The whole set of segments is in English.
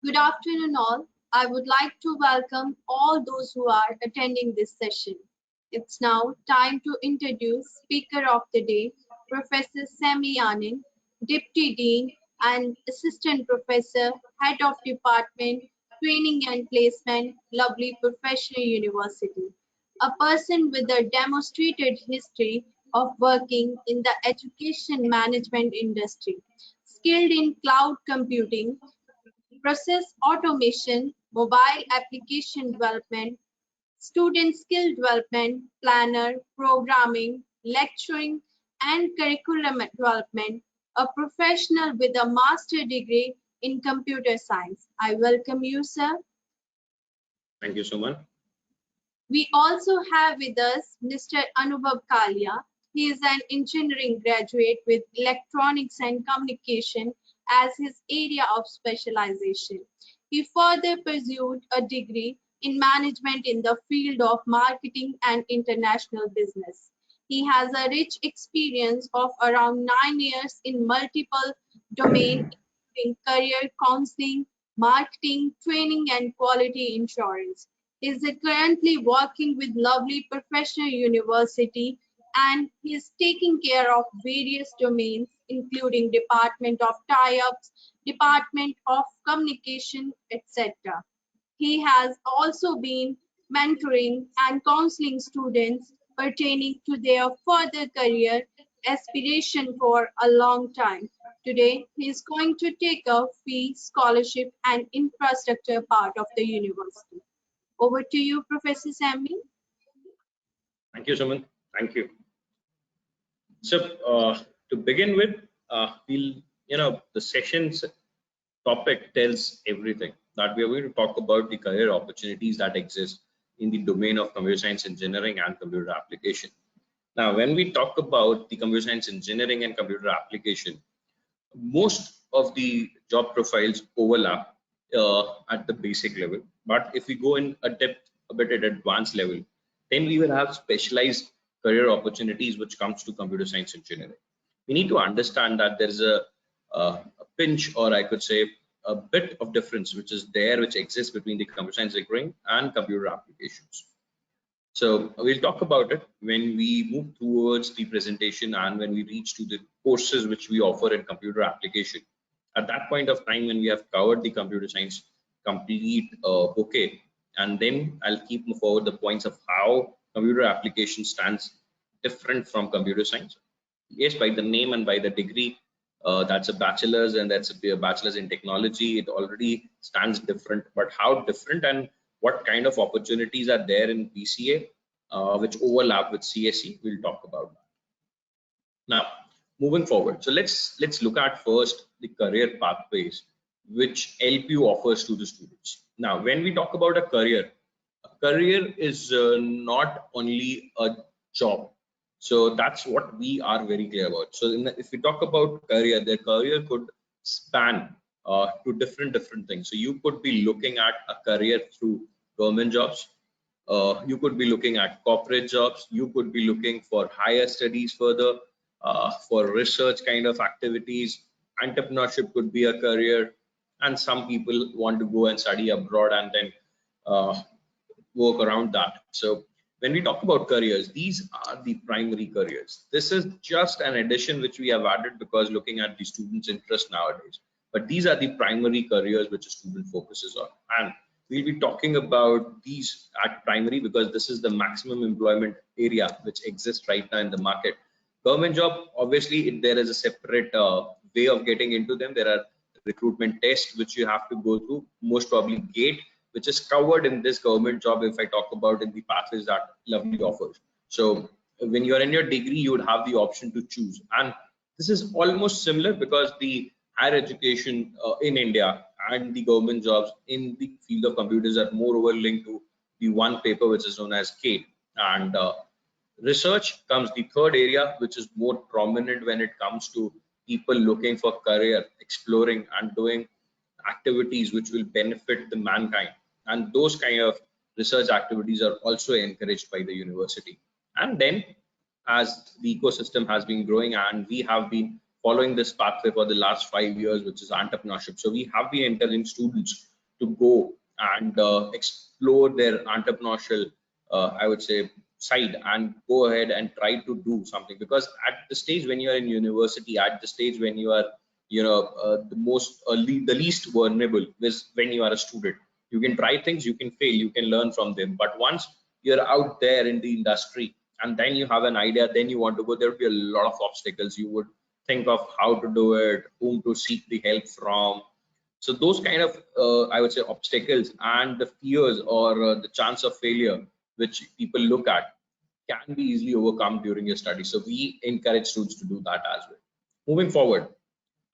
Good afternoon, all. I would like to welcome all those who are attending this session. It's now time to introduce Speaker of the Day, Professor Sami Anand, Deputy Dean and Assistant Professor, Head of Department, Training and Placement, Lovely Professional University. A person with a demonstrated history of working in the education management industry, skilled in cloud computing, process automation, mobile application development, student skill development, planner, programming, lecturing, and curriculum development, a professional with a master degree in computer science. I welcome you, sir. Thank you so much. We also have with us Mr. Anubhav Kalia. He is an engineering graduate with electronics and communication as his area of specialization. He further pursued a degree in management in the field of marketing and international business. He has a rich experience of around 9 years in multiple domains, including career counseling, marketing, training, and quality insurance. He is currently working with Lovely Professional University and he is taking care of various domains, including Department of Tie-ups, Department of Communication, etc. He has also been mentoring and counseling students pertaining to their further career aspiration for a long time. Today, he is going to take a fee, scholarship, and infrastructure part of the university. Over to you, Professor Sammy. Thank you, Suman. Thank you. So, to begin with, the session's topic tells everything that we are going to talk about the career opportunities that exist in the domain of computer science engineering and computer application. Now, when we talk about the computer science engineering and computer application, most of the job profiles overlap at the basic level. But if we go in a depth, a bit at advanced level, then we will have specialized career opportunities which comes to computer science engineering. We need to understand that there is a pinch, or I could say a bit of difference which is there, which exists between the computer science engineering and computer applications. So we'll talk about it when we move towards the presentation and when we reach to the courses which we offer in computer application. At that point of time, when we have covered the computer science complete bouquet, and then I'll keep forward the points of how computer application stands different from computer science. Yes, by the name and by the degree, that's a bachelor's and that's a bachelor's in technology. It already stands different, but how different and what kind of opportunities are there in PCA which overlap with CSE, we'll talk about that. Now, moving forward, so let's look at first the career pathways which LPU offers to the students. Now, when we talk about a career is not only a job. So that's what we are very clear about. So if we talk about career, their career could span to different things. So you could be looking at a career through government jobs. You could be looking at corporate jobs. You could be looking for higher studies further, for research kind of activities. Entrepreneurship could be a career, and some people want to go and study abroad and then work around that. So when we talk about careers, these are the primary careers. This is just an addition which we have added because looking at the students' interest nowadays. But these are the primary careers which a student focuses on. And we'll be talking about these at primary because this is the maximum employment area which exists right now in the market. Government job, obviously, there is a separate way of getting into them. There are recruitment tests which you have to go through, most probably GATE, which is covered in this government job if I talk about in the pathways that Lovely offers. So when you're in your degree, you would have the option to choose. And this is almost similar because the higher education in India and the government jobs in the field of computers are moreover linked to the one paper which is known as GATE. And research comes the third area, which is more prominent when it comes to people looking for career, exploring and doing activities which will benefit the mankind. And those kind of research activities are also encouraged by the university. And then as the ecosystem has been growing and we have been following this pathway for the last 5 years, which is entrepreneurship. So we have been encouraging students to go and explore their entrepreneurial, I would say, side, and go ahead and try to do something. Because at the stage when you are in university, at the stage when you are, the least vulnerable is when you are a student. You can try things, you can fail, you can learn from them. But once you're out there in the industry and then you have an idea, then you want to go, there will be a lot of obstacles. You would think of how to do it, whom to seek the help from. So those kind of, I would say, obstacles and the fears or the chance of failure, which people look at, can be easily overcome during your study. So we encourage students to do that as well. Moving forward,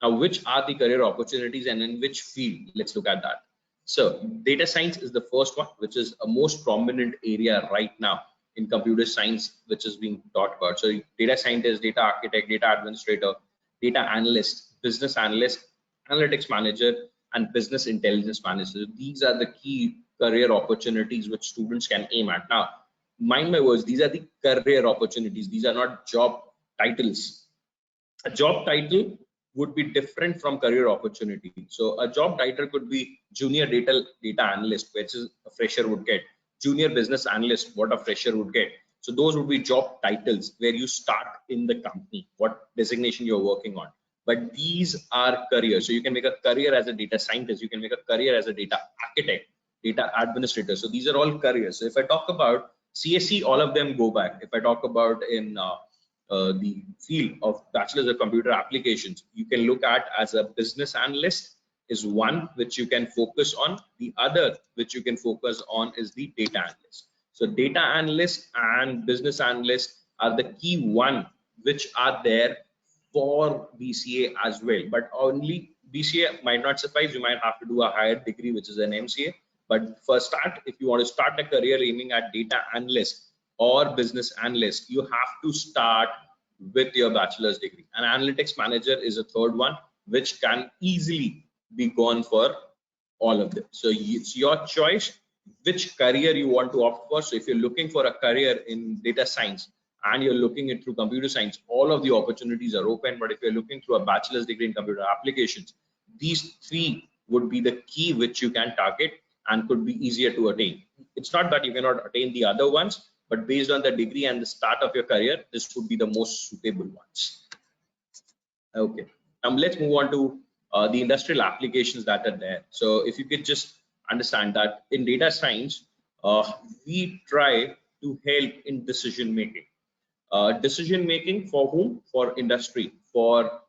now, which are the career opportunities and in which field? Let's look at that. So data science is the first one, which is a most prominent area right now in computer science, which is being taught about. So data scientist, data architect, data administrator, data analyst, business analyst, analytics manager, and business intelligence manager. These are the key career opportunities which students can aim at. Now, mind my words, these are the career opportunities. These are not job titles. A job title would be different from career opportunity. So a job title could be junior data analyst, which is a fresher would get, junior business analyst, what a fresher would get. So those would be job titles where you start in the company, what designation you're working on. But these are careers. So you can make a career as a data scientist, you can make a career as a data architect, data administrator. So these are all careers. So if I talk about CSE, all of them go back. If I talk about in the field of bachelor's of computer applications, you can look at as a business analyst is one which you can focus on. The other which you can focus on is the data analyst. So data analyst and business analyst are the key one which are there for BCA as well. But only BCA might not suffice. You might have to do a higher degree, which is an MCA. But for start, if you want to start a career aiming at data analyst or business analyst, you have to start with your bachelor's degree. An analytics manager is a third one, which can easily be gone for all of them. So it's your choice which career you want to opt for. So if you're looking for a career in data science and you're looking it through computer science, all of the opportunities are open. But if you're looking through a bachelor's degree in computer applications, these three would be the key which you can target and could be easier to attain. It's not that you cannot attain the other ones, but based on the degree and the start of your career, this would be the most suitable ones. Okay, let's move on to the industrial applications that are there. So if you could just understand that in data science, we try to help in decision making. Decision making for whom? For industry, for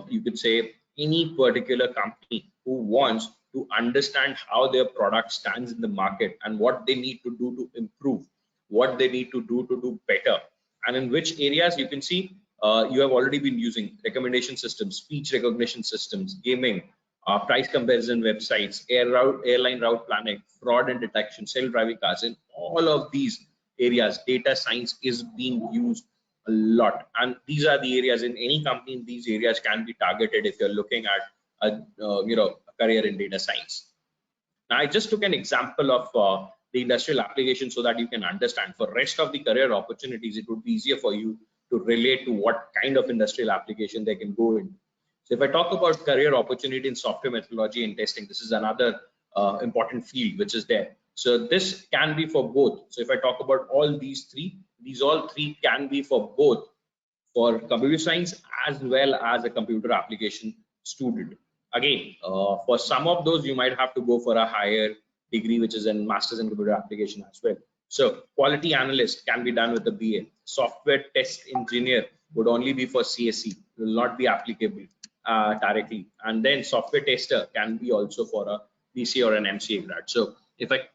you could say any particular company who wants to understand how their product stands in the market and what they need to do to improve, what they need to do better, and in which areas. You can see you have already been using recommendation systems, speech recognition systems, gaming, price comparison websites, airline route planning, fraud and detection, self-driving cars. In all of these areas, data science is being used a lot, and these are the areas in any company. In these areas can be targeted if you're looking at a a career in data science. Now, I just took an example of the industrial application so that you can understand. For rest of the career opportunities, it would be easier for you to relate to what kind of industrial application they can go into. So if I talk about career opportunity in software methodology and testing, this is another important field which is there. So this can be for both. So if I talk about all these three, these all three can be for both, for computer science as well as a computer application student. Again, for some of those, you might have to go for a higher degree, which is a master's in computer application as well. So quality analyst can be done with a BA. Software test engineer would only be for CSE, will not be applicable directly. And then software tester can be also for a BCA or an MCA grad. So if I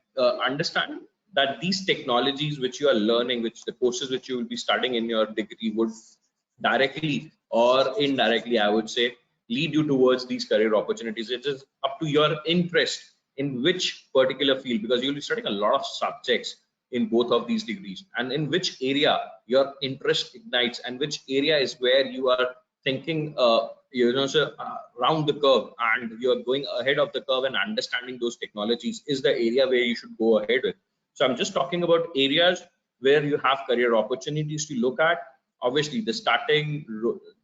understand that these technologies which you are learning, which the courses which you will be studying in your degree would directly or indirectly, I would say, lead you towards these career opportunities. It is up to your interest in which particular field, because you'll be studying a lot of subjects in both of these degrees, and in which area your interest ignites and which area is where you are thinking round the curve, and you're going ahead of the curve and understanding those technologies is the area where you should go ahead with. So I'm just talking about areas where you have career opportunities to look at. Obviously the starting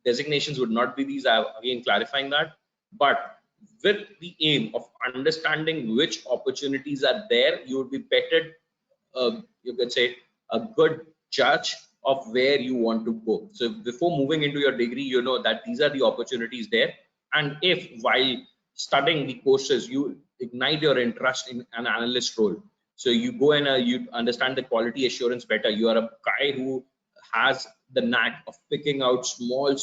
designations would not be these, I'm again clarifying that, but with the aim of understanding which opportunities are there. You would be better, you could say, a good judge of where you want to go. So before moving into your degree, you know that these are the opportunities there. And if while studying the courses, you ignite your interest in an analyst role, so you go and you understand the quality assurance better. You are a guy who has the knack of picking out small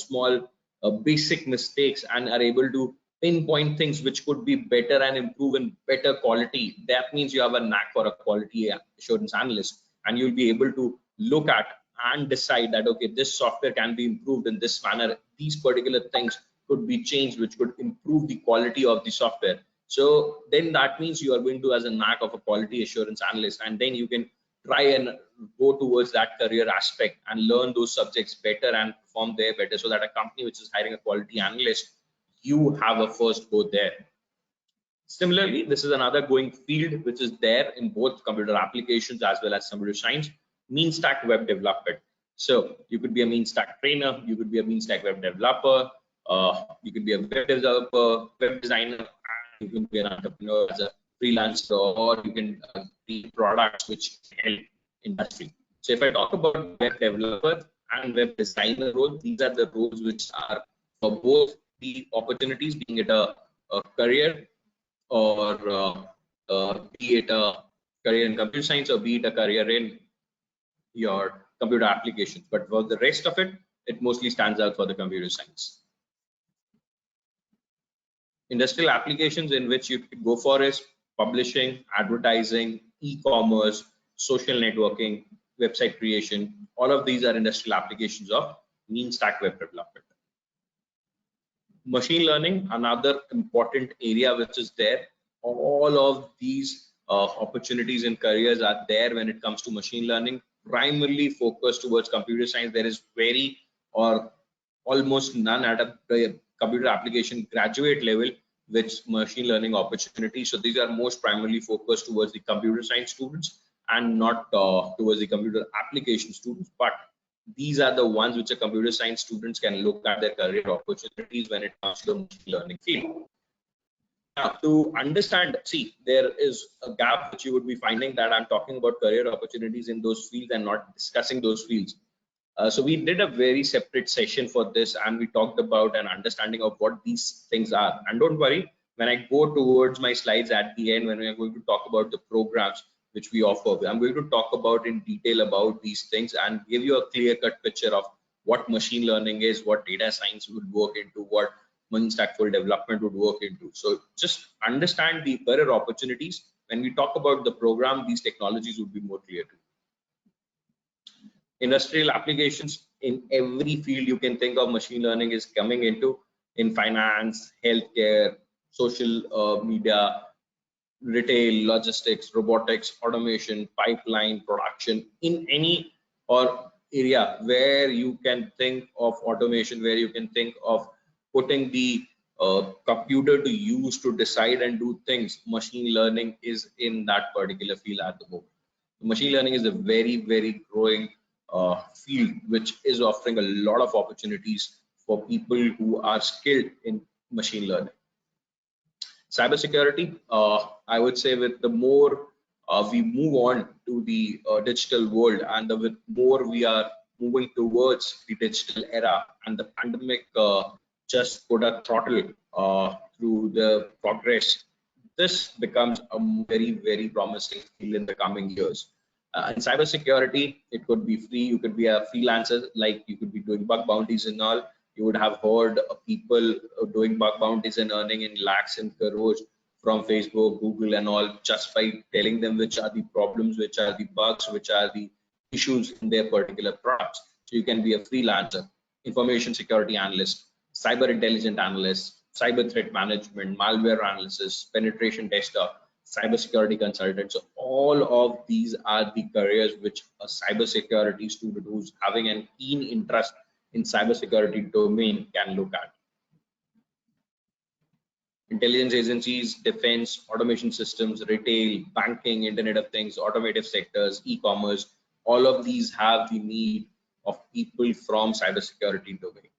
basic mistakes and are able to pinpoint things which could be better and improve in better quality. That means you have a knack for a quality assurance analyst, and you'll be able to look at and decide that, okay, this software can be improved in this manner. These particular things could be changed, which could improve the quality of the software. So then that means you are going to as a knack of a quality assurance analyst, and then you can try and go towards that career aspect and learn those subjects better and perform there better, so that a company which is hiring a quality analyst, you have a first go there. Similarly, this is another going field which is there in both computer applications as well as computer science: mean stack web development. So you could be a mean stack trainer, you could be a mean stack web developer, you could be a web developer, web designer, and you can be an entrepreneur as a freelancer, or you can create products which help industry. So if I talk about web developer and web designer role, these are the roles which are for both the opportunities, being it a career, or be it a career in computer science, or be it a career in your computer applications. But for the rest of it, it mostly stands out for the computer science. Industrial applications in which you could go for is publishing, advertising, e-commerce, social networking, website creation. All of these are industrial applications of mean stack web development. Machine learning, another important area which is there. All of these opportunities and careers are there when it comes to machine learning, primarily focused towards computer science. There is very or almost none at a computer application graduate level which machine learning opportunities. So these are most primarily focused towards the computer science students and not towards the computer application students. But these are the ones which a computer science students can look at their career opportunities when it comes to the machine learning field. Now, to understand, see, there is a gap which you would be finding, that I'm talking about career opportunities in those fields and not discussing those fields. So we did a very separate session for this, and we talked about an understanding of what these things are. And don't worry, when I go towards my slides at the end, when we are going to talk about the programs which we offer, I'm going to talk about in detail about these things and give you a clear-cut picture of what machine learning is, what data science would work into, what mean stack full development would work into. So just understand the career opportunities. When we talk about the program, these technologies would be more clear to you. Industrial applications in every field you can think of machine learning is coming into, in finance, healthcare, social media, retail, logistics, robotics, automation, pipeline, production. In any or area where you can think of automation, where you can think of putting the computer to use to decide and do things, machine learning is in that particular field at the moment. Machine learning is a very growing field which is offering a lot of opportunities for people who are skilled in machine learning. Cybersecurity, I would say, with the more we move on to the digital world, and with more we are moving towards the digital era, and the pandemic just put a throttle through the progress, this becomes a very promising field in the coming years. In cybersecurity, it could be free. You could be a freelancer, like you could be doing bug bounties and all. You would have heard people doing bug bounties and earning in lakhs and crores from Facebook, Google, and all, just by telling them which are the problems, which are the bugs, which are the issues in their particular products. So you can be a freelancer, information security analyst, cyber intelligence analyst, cyber threat management, malware analysis, penetration tester, cybersecurity consultant. So all of these are the careers which a cybersecurity student who's having an keen interest in cybersecurity domain can look at. Intelligence agencies, defense, automation systems, retail, banking, Internet of Things, automotive sectors, e-commerce, all of these have the need of people from cybersecurity domain.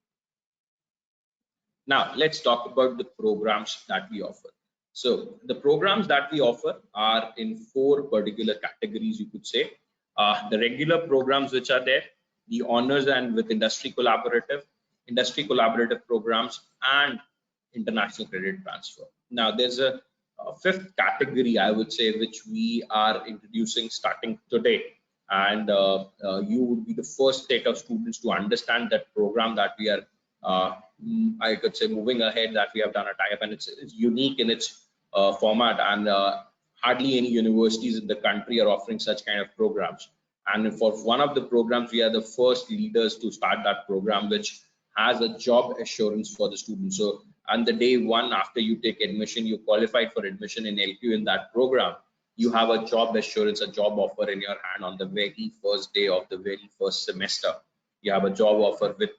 Now let's talk about the programs that we offer. So the programs that we offer are in 4 particular categories, you could say. The regular programs which are there, the honors and with industry collaborative programs, and international credit transfer. Now there's a 5th category, I would say, which we are introducing starting today, and you would be the first set of students to understand that program that we are I could say moving ahead, that we have done a tie-up, and it's unique in its format, and hardly any universities in the country are offering such kind of programs. And for one of the programs, we are the first leaders to start that program, which has a job assurance for the students. So on the day one after you take admission, you qualified for admission in LPU in that program, you have a job assurance, a job offer in your hand on the very first day of the very first semester. You have a job offer with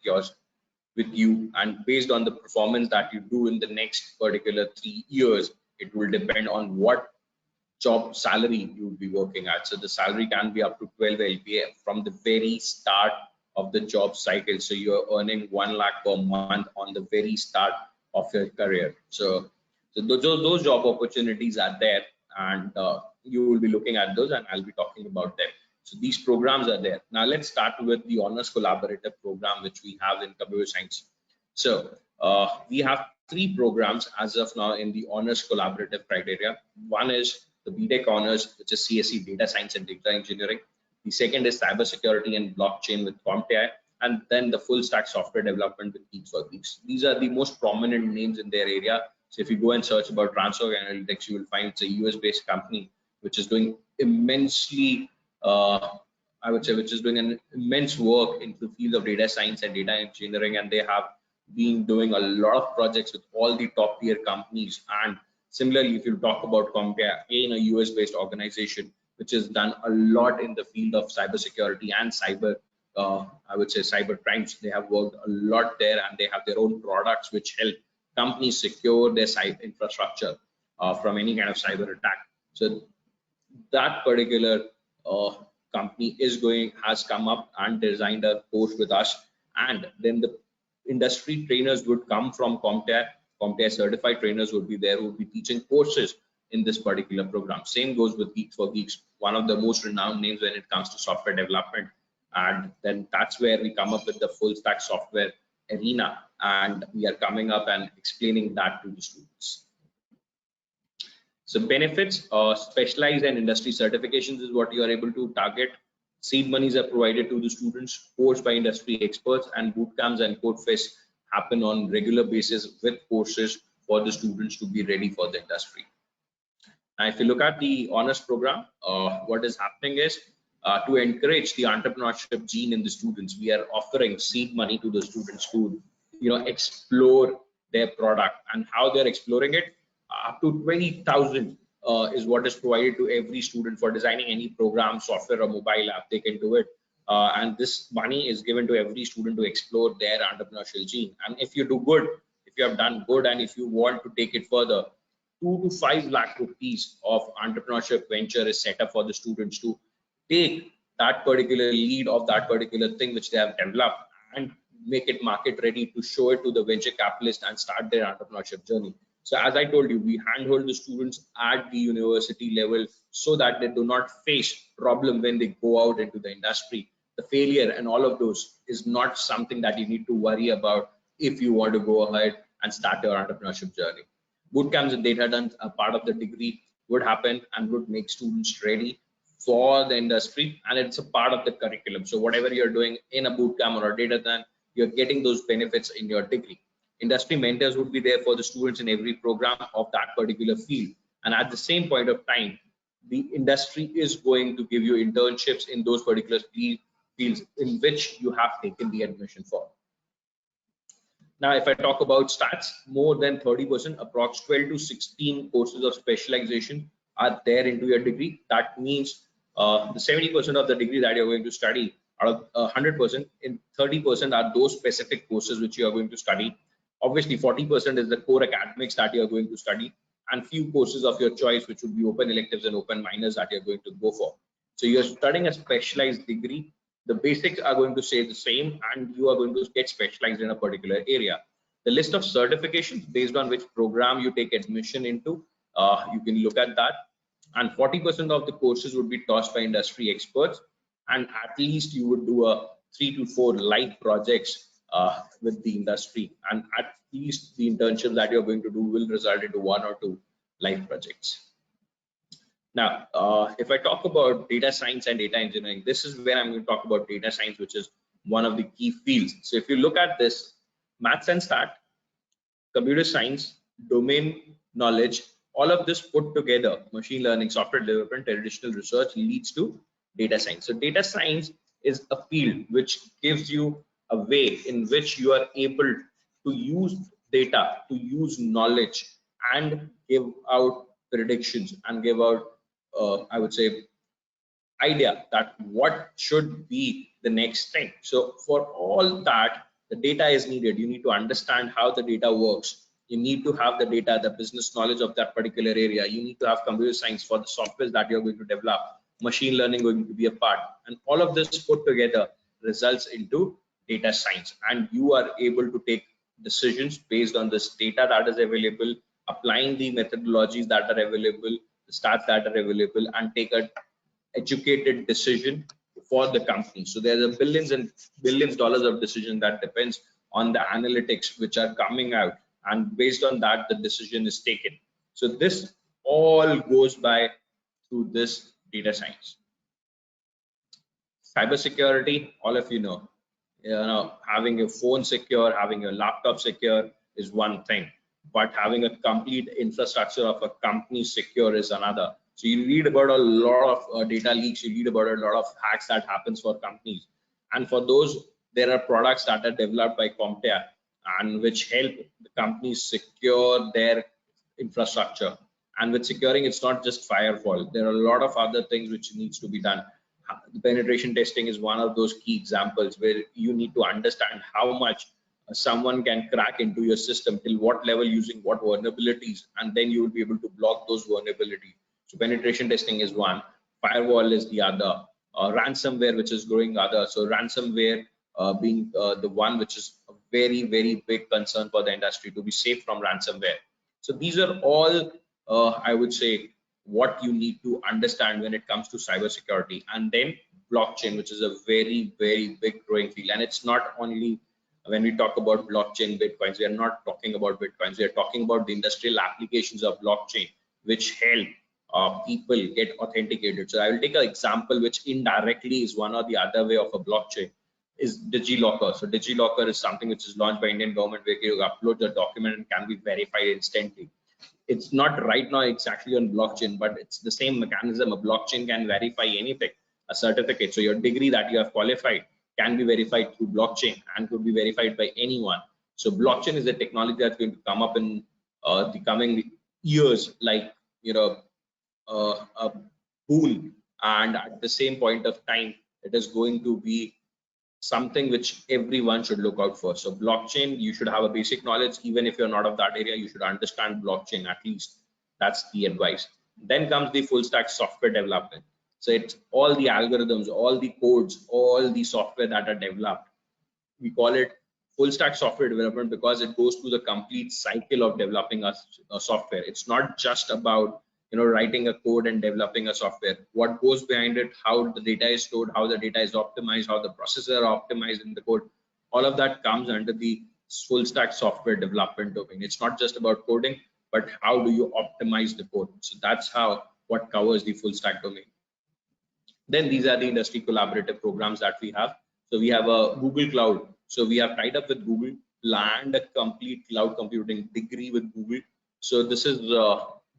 you, and based on the performance that you do in the next particular 3 years, it will depend on what job salary you will be working at. So the salary can be up to 12 LPA from the very start of the job cycle. So you're earning 1 lakh per month on the very start of your career. So those job opportunities are there, and you will be looking at those, and I'll be talking about them. So these programs are there. Now let's start with the honors collaborative program which we have in computer science. So we have 3 programs as of now in the honors collaborative criteria. One is the BTech honors, which is CSE data science and data engineering. The second is cybersecurity and blockchain with CompTIA, and then the full stack software development with Geeks for Geeks. These are the most prominent names in their area. So if you go and search about Transform Analytics, you will find it's a US-based company which is doing immensely, I would say, which is doing an immense work in the field of data science and data engineering, and they have been doing a lot of projects with all the top tier companies. And similarly, if you talk about CompTIA, in a US-based organization which has done a lot in the field of cybersecurity and cyber, I would say, cyber crimes, they have worked a lot there, and they have their own products which help companies secure their cyber infrastructure from any kind of cyber attack. So that particular company has come up and designed a course with us, and then the industry trainers would come from CompTIA certified trainers would be there, who would be teaching courses in this particular program. Same goes with Geeks for Geeks, one of the most renowned names when it comes to software development. And then that's where we come up with the full stack software arena, and we are coming up and explaining that to the students. So benefits, specialized and industry certifications is what you are able to target. Seed monies are provided to the students, course by industry experts, and boot camps and code fests happen on regular basis with courses for the students to be ready for the industry. Now, if you look at the honors program, what is happening is to encourage the entrepreneurship gene in the students, we are offering seed money to the students to, explore their product. And how they're exploring it, up to 20,000 is what is provided to every student for designing any program, software, or mobile app. They can do it, and this money is given to every student to explore their entrepreneurial gene. And if you do good, if you have done good, and if you want to take it further, 2 to 5 lakh rupees of entrepreneurship venture is set up for the students to take that particular lead of that particular thing which they have developed and make it market ready to show it to the venture capitalist and start their entrepreneurship journey. So as I told you, we handhold the students at the university level so that they do not face problem when they go out into the industry. The failure and all of those is not something that you need to worry about if you want to go ahead and start your entrepreneurship journey. Boot camps and data done a part of the degree would happen and would make students ready for the industry, and it's a part of the curriculum. So whatever you're doing in a boot camp or a data done, you're getting those benefits in your degree. Industry mentors would be there for the students in every program of that particular field, and at the same point of time, the industry is going to give you internships in those particular fields in which you have taken the admission for. Now, if I talk about stats, more than 30%, approx 12 to 16 courses of specialization are there into your degree. That means the 70% of the degree that you're going to study, out of 100%, in 30% are those specific courses which you are going to study. Obviously, 40% is the core academics that you are going to study, and few courses of your choice, which would be open electives and open minors that you're going to go for. So you're studying a specialized degree. The basics are going to stay the same, and you are going to get specialized in a particular area. The list of certifications based on which program you take admission into, you can look at that. And 40% of the courses would be taught by industry experts, and at least you would do a 3 to 4 live projects with the industry, and at least the internships that you're going to do will result into 1 or 2 live projects. Now, if I talk about data science and data engineering, this is where I'm going to talk about data science, which is one of the key fields. So if you look at this, maths and stat, computer science, domain knowledge, all of this put together, machine learning, software development, traditional research leads to data science. So data science is a field which gives you a way in which you are able to use data, to use knowledge, and give out predictions and give out, I would say, idea that what should be the next thing. So for all that, the data is needed. You need to understand how the data works. You need to have the data, the business knowledge of that particular area. You need to have computer science for the software that you're going to develop, machine learning going to be a part, and all of this put together results into data science. And you are able to take decisions based on this data that is available, applying the methodologies that are available, the stats that are available, and take a educated decision for the company. So there's a billions and billions dollars of decision that depends on the analytics which are coming out, and based on that the decision is taken. So this all goes by through this data science. Cybersecurity, all of you know, having your phone secure, having your laptop secure is one thing, but having a complete infrastructure of a company secure is another. So you read about a lot of data leaks, you read about a lot of hacks that happens for companies, and for those there are products that are developed by CompTIA and which help the companies secure their infrastructure. And with securing, it's not just firewall, there are a lot of other things which needs to be done. The penetration testing is one of those key examples where you need to understand how much someone can crack into your system, till what level, using what vulnerabilities, and then you will be able to block those vulnerabilities. So penetration testing is one, firewall is the other, ransomware, which is growing other. So ransomware being the one which is a very, very big concern for the industry, to be safe from ransomware. So these are all, I would say, what you need to understand when it comes to cybersecurity. And then blockchain, which is a very, very big growing field. And it's not only when we talk about blockchain bitcoins, we are not talking about bitcoins, we are talking about the industrial applications of blockchain which help people get authenticated. So I will take an example which indirectly is one or the other way of a blockchain, is DigiLocker. So DigiLocker is something which is launched by Indian government, where you upload the document and can be verified instantly. It's not right now exactly on blockchain, but it's the same mechanism. A blockchain can verify anything, a certificate. So your degree that you have qualified can be verified through blockchain and could be verified by anyone. So blockchain is a technology that's going to come up in the coming years, like, you know, a boon, and at the same point of time it is going to be something which everyone should look out for. So blockchain, you should have a basic knowledge. Even if you're not of that area, you should understand blockchain at least. That's the advice. Then comes the full stack software development. So it's all the algorithms, all the codes, all the software that are developed. We call it full stack software development because it goes through the complete cycle of developing a software. It's not just about, you know, writing a code and developing a software. What goes behind it, how the data is stored, how the data is optimized, how the processes are optimized in the code, all of that comes under the full stack software development domain. It's not just about coding, but how do you optimize the code. So that's how what covers the full stack domain. Then these are the industry collaborative programs that we have. So we have a Google Cloud. So we have tied up with Google, planned a complete cloud computing degree with Google. So this is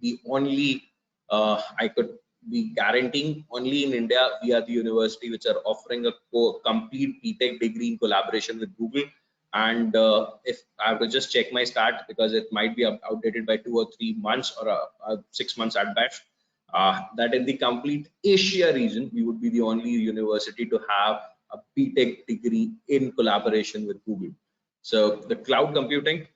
the only, I could be guaranteeing, only in India we are the university which are offering a complete BTech degree in collaboration with Google. And if I have to just check my stat, because it might be outdated by 2 or 3 months or 6 months at best, that in the complete Asia region, we would be the only university to have a BTech degree in collaboration with Google. So the cloud computing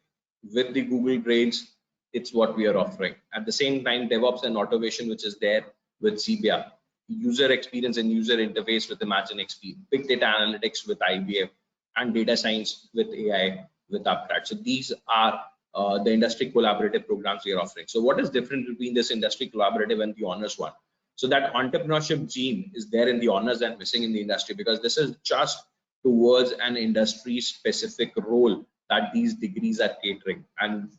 with the Google Brains, it's what we are offering. At the same time, DevOps and automation, which is there with Zebia, user experience and user interface with Imagine XP, big data analytics with IBM, and data science with AI with upgrad. So these are the industry collaborative programs we are offering. So what is different between this industry collaborative and the honors one? So that entrepreneurship gene is there in the honors and missing in the industry, because this is just towards an industry specific role that these degrees are catering, and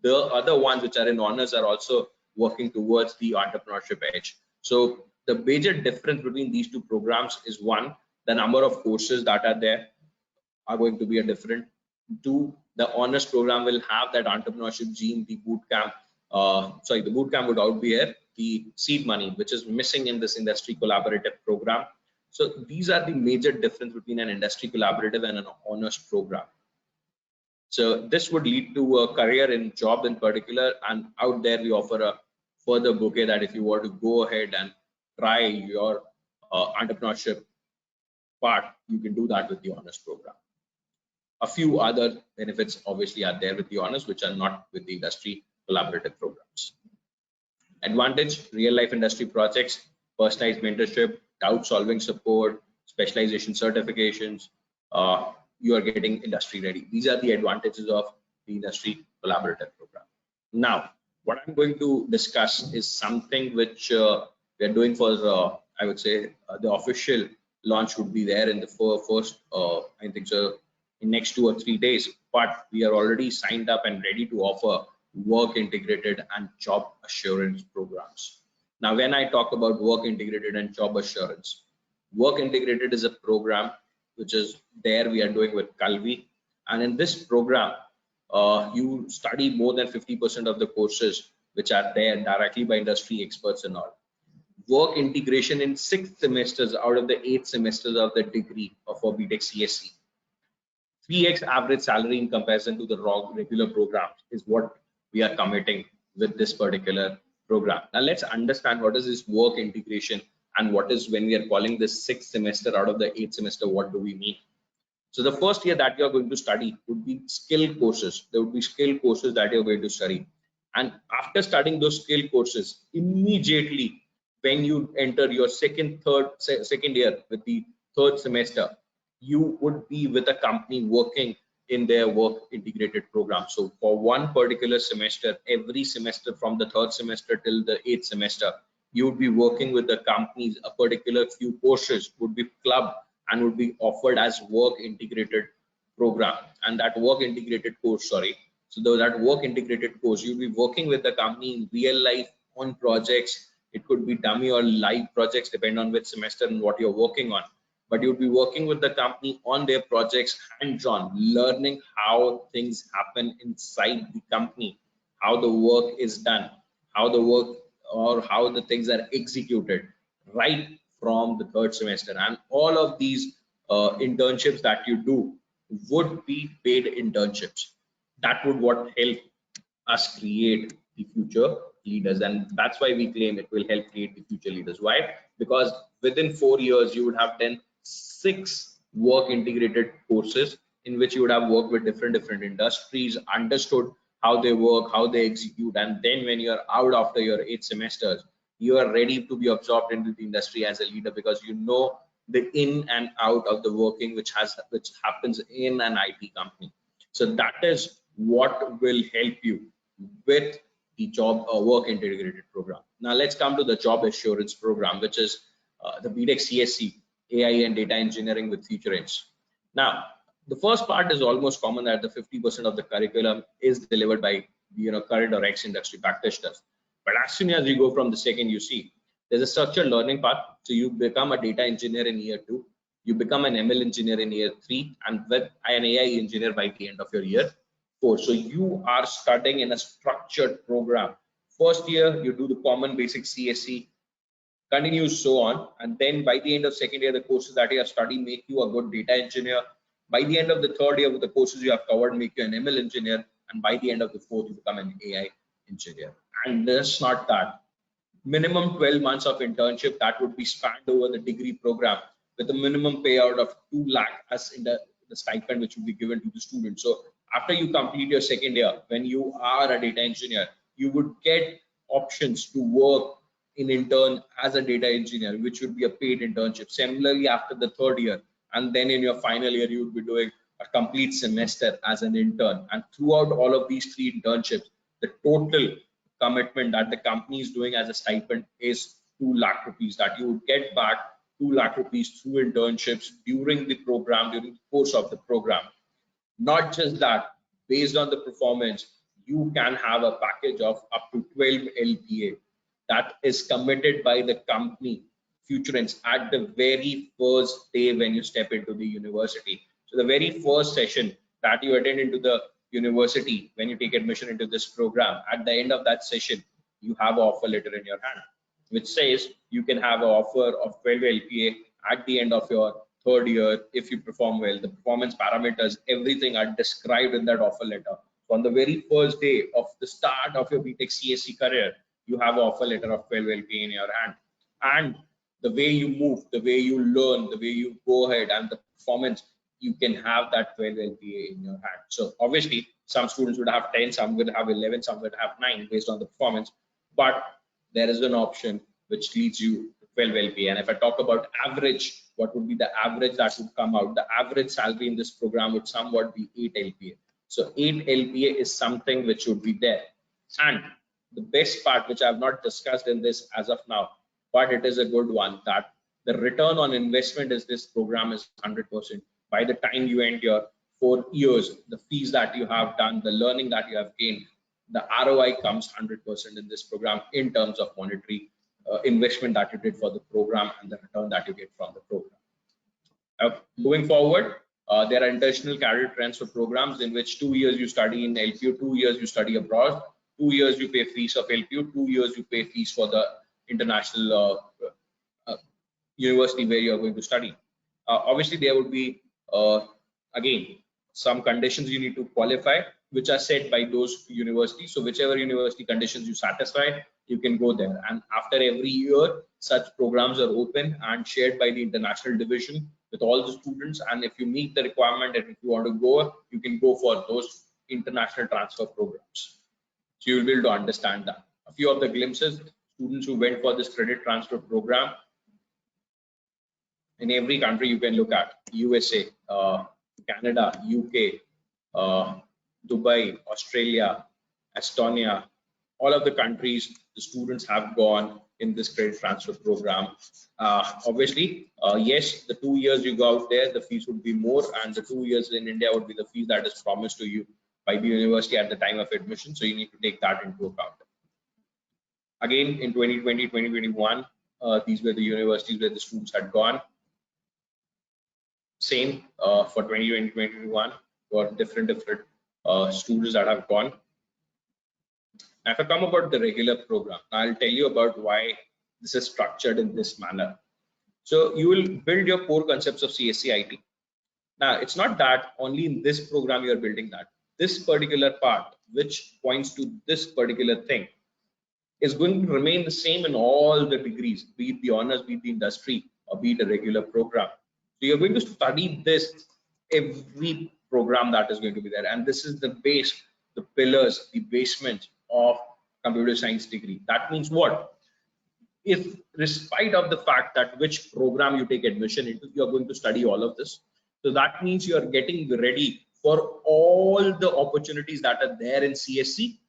the other ones which are in honors are also working towards the entrepreneurship edge. So the major difference between these two programs is, one, the number of courses that are there are going to be a different. Two, the honors program will have that entrepreneurship gene. The boot camp, the boot camp would out be here. The seed money, which is missing in this industry collaborative program. So these are the major difference between an industry collaborative and an honors program. So this would lead to a career in job in particular, and out there we offer a further bouquet that if you want to go ahead and try your entrepreneurship part, you can do that with the honors program. A few other benefits obviously are there with the honors, which are not with the industry collaborative programs. Advantage: real life industry projects, personalized mentorship, doubt solving support, specialization certifications. You are getting industry ready. These are the advantages of the industry collaborative program. Now, what I'm going to discuss is something which we are doing for, I would say, the official launch would be there in the first, I think so, in next 2 or 3 days. But we are already signed up and ready to offer work integrated and job assurance programs. Now, when I talk about work integrated and job assurance, work integrated is a program which is there we are doing with Kalvi, and in this program you study more than 50% of the courses which are there directly by industry experts and all. Work integration in 6 semesters out of the 8 semesters of the degree of a BTech CSC. 3x average salary in comparison to the regular programs is what we are committing with this particular program. Now let's understand what is this work integration, and what is, when we are calling this 6th semester out of the 8th semester, what do we mean? So the first year that you are going to study would be skill courses. There would be skill courses that you're going to study, and after studying those skill courses, immediately when you enter your second year with the 3rd semester, you would be with a company working in their work integrated program. So for one particular semester, every semester from the 3rd semester till the 8th semester, you would be working with the companies. A particular few courses would be clubbed and would be offered as work integrated program, and that work integrated course, that work integrated course, you'll be working with the company in real life on projects. It could be dummy or live projects depending on which semester and what you're working on, but you'll be working with the company on their projects hands-on, learning how things happen inside the company, how the work is done, how the work or how the things are executed right from the 3rd semester. And all of these internships that you do would be paid internships. That would what help us create the future leaders, and that's why we claim it will help create the future leaders. Why? Because within 4 years you would have done 6 work integrated courses in which you would have worked with different industries, understood how they work, how they execute, and then when you're out after your 8 semesters, you are ready to be absorbed into the industry as a leader, because you know the in and out of the working which happens in an IT company. So that is what will help you with the job work integrated program. Now let's come to the job assurance program, which is the BTech CSC AI and data engineering with future ends. Now the first part is almost common, that the 50% of the curriculum is delivered by current or ex-industry practitioners. But as soon as you go from the second, you see there's a structured learning path. So you become a data engineer in year 2, you become an ML engineer in year 3, and with an AI engineer by the end of your year 4. So you are studying in a structured program. First year you do the common basic CSC, continues so on, and then by the end of second year, the courses that you have studied make you a good data engineer. By the end of the 3rd year, with the courses you have covered, make you an ML engineer, and by the end of the 4th, you become an AI engineer. And that's not that. Minimum 12 months of internship that would be spanned over the degree program, with a minimum payout of 2 lakh as in the stipend which will be given to the student. So after you complete your second year, when you are a data engineer, you would get options to work in intern as a data engineer, which would be a paid internship. Similarly, after the 3rd year, and then in your final year, you would be doing a complete semester as an intern, and throughout all of these 3 internships, the total commitment that the company is doing as a stipend is 2 lakh rupees, that you would get back 2 lakh rupees through internships during the program, during the course of the program. Not just that, based on the performance, you can have a package of up to 12 LPA that is committed by the company futurance at the very first day when you step into the university. So the very first session that you attend into the university, when you take admission into this program, at the end of that session, you have an offer letter in your hand, which says you can have an offer of 12 LPA at the end of your 3rd year if you perform well. The performance parameters, everything are described in that offer letter. So on the very first day of the start of your BTech CSC career, you have an offer letter of 12 LPA in your hand. And the way you move, the way you learn, the way you go ahead, and the performance, you can have that 12 LPA in your hand. So obviously, some students would have 10, some would have 11, some would have 9 based on the performance. But there is an option which leads you to 12 LPA. And if I talk about average, what would be the average that would come out? The average salary in this program would somewhat be 8 LPA. So 8 LPA is something which would be there. And the best part, which I have not discussed in this as of now, but it is a good one, that the return on investment is this program is 100%. By the time you end your 4 years, the fees that you have done, the learning that you have gained, the ROI comes 100% in this program in terms of monetary investment that you did for the program and the return that you get from the program. Going forward, there are international career transfer programs in which 2 years you study in LPU, 2 years you study abroad, 2 years you pay fees of LPU, 2 years you pay fees for the international university where you are going to study. Obviously, there would be, again, some conditions you need to qualify, which are set by those universities. So whichever university conditions you satisfy, you can go there. And after every year, such programs are open and shared by the international division with all the students. And if you meet the requirement and if you want to go, you can go for those international transfer programs. So you'll be able to understand that. A few of the glimpses, students who went for this credit transfer program, in every country you can look at: USA, Canada, UK, Dubai, Australia, Estonia, all of the countries the students have gone in this credit transfer program. Obviously, yes, the 2 years you go out there, the fees would be more, and the 2 years in India would be the fee that is promised to you by the university at the time of admission. So you need to take that into account. Again, in 2020, 2021, these were the universities where the students had gone. Same for 2020, 2021 for different students that have gone. Now, if I come about the regular program, I'll tell you about why this is structured in this manner. So you will build your core concepts of CSC IT. Now, it's not that only in this program you are building that. This particular part, which points to this particular thing, is going to remain the same in all the degrees, be it the honors, be it the industry, or be it a regular program. So you're going to study this every program that is going to be there, and this is the base, the pillars, the basement of computer science degree. That means what? If, despite of the fact that which program you take admission into, you are going to study all of this. So that means you are getting ready for all the opportunities that are there in CSC.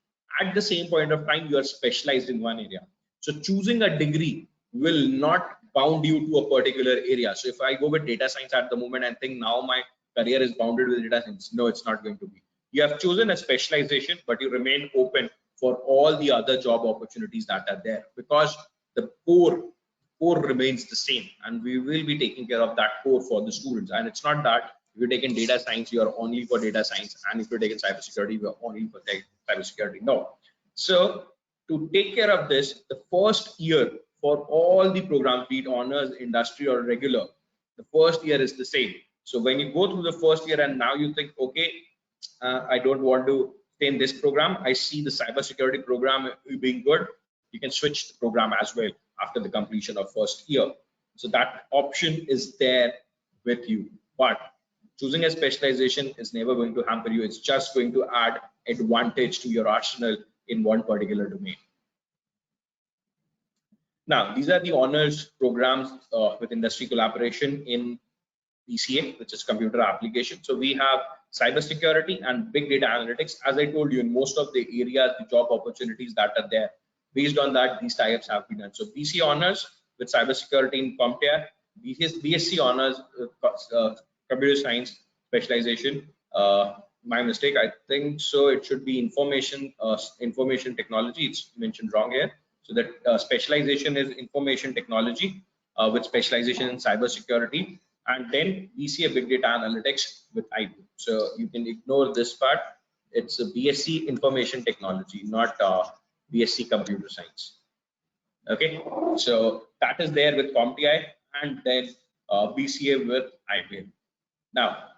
At the same point of time, you are specialized in one area. So choosing a degree will not bound you to a particular area. So if I go with data science at the moment and think now my career is bounded with data science, no, it's not going to be. You have chosen a specialization, but you remain open for all the other job opportunities that are there, because the core remains the same, and we will be taking care of that core for the students. And it's not that if you're taking data science, you are only for data science, and if you're taking cybersecurity, you are only for cybersecurity. No. So to take care of this, the first year for all the programs, be it honors, industry, or regular, the first year is the same. So when you go through the first year and now you think, okay, I don't want to stay in this program, I see the cybersecurity program being good, you can switch the program as well after the completion of first year. So that option is there with you, but choosing a specialization is never going to hamper you. It's just going to add advantage to your arsenal in one particular domain. Now, these are the honors programs with industry collaboration in BCA, which is computer application. So we have cybersecurity and big data analytics. As I told you, in most of the areas, the job opportunities that are there, based on that, these tie-ups have been done. So BCA honors with cybersecurity in CompTIA, BSc honors computer science specialization. My mistake, I think so. It should be information technology. It's mentioned wrong here. So that specialization is information technology with specialization in cybersecurity, and then BCA Big Data Analytics with IP. So you can ignore this part. It's a BSc Information Technology, not BSc Computer Science. Okay, so that is there with CompTIA, and then BCA with IPL. Now,